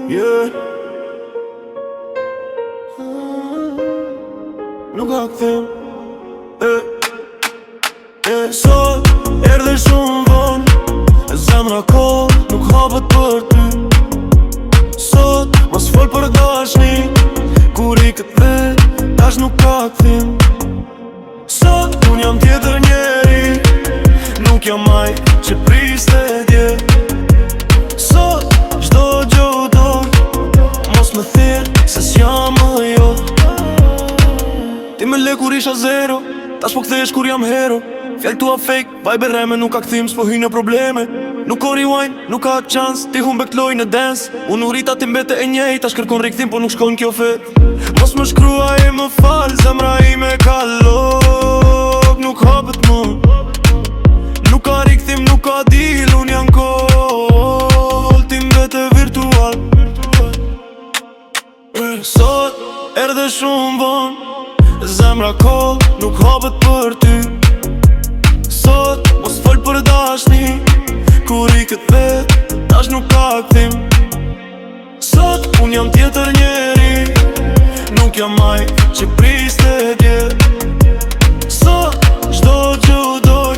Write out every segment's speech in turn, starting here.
Yeah. Nuk ka këthim. Sot erdhe shumë vonë, zemra koll nuk hapet për ty. Sot mos fol për dashni, kur I këtë vet, tash nuk ka këthim. Sot unë jam tjetër njeri, nuk jam maj që priste dje. Sot çdo gjë doj, mos më thirr se s'jam më jo. Ti me le kur isha zero, tash po kthehesh kur jam hero. Fjallë tua fake, vibe reme, nuk ka këthim, s'po hy në probleme. Nuk ka rewind, nuk ka chance, ti humbe kloj në dance. Unë u rita ti mbete e njej, tash kërkon rikthim, po nuk shkon kjo fet. Mos më shkrua e më fal, zemra ime ka lok, nuk hapet më. Nuk ka rikthim, nuk ka deal, unë jam koll, ti mbete virtual. Sot erdhe shumë vonë, zemra koll, nuk hapet për ty. Sot mos fol për dashni, kur I këtë vet, tash nuk ka këthim. Sot unë jam tjetër njeri, nuk jam maj që priste dje. Sot çdo gjë doj,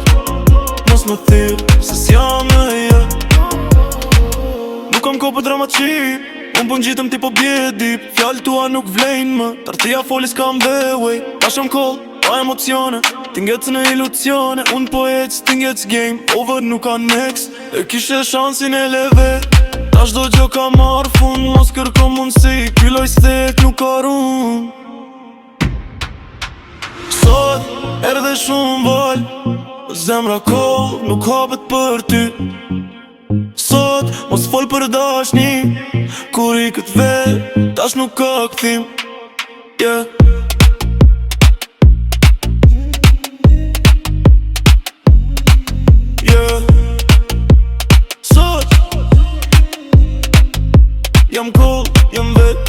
mos më thirr se s'jam më jo. Nuk kam kohë për dramaci, unë po ngjitëm ti po bje dip. Fjallë tua nuk vlejnë më, tartia foli s'kam dhe way. Tash jam koll, pa emocione, ti ngec në iluzione. Unë po ec, ti ngec game over, nuk ka next. E kishe shansin e leve, tash do gjë ka marrë fund. Mos kërko mundësi, kylloj s'thek nuk ka run. Sot erdhe shumë val, zemra koll nuk hapet për ty. Sot mos fol për dashni, kur I këtë vet, tash nuk ka këthim. Yeah. Jam cool, jam vet.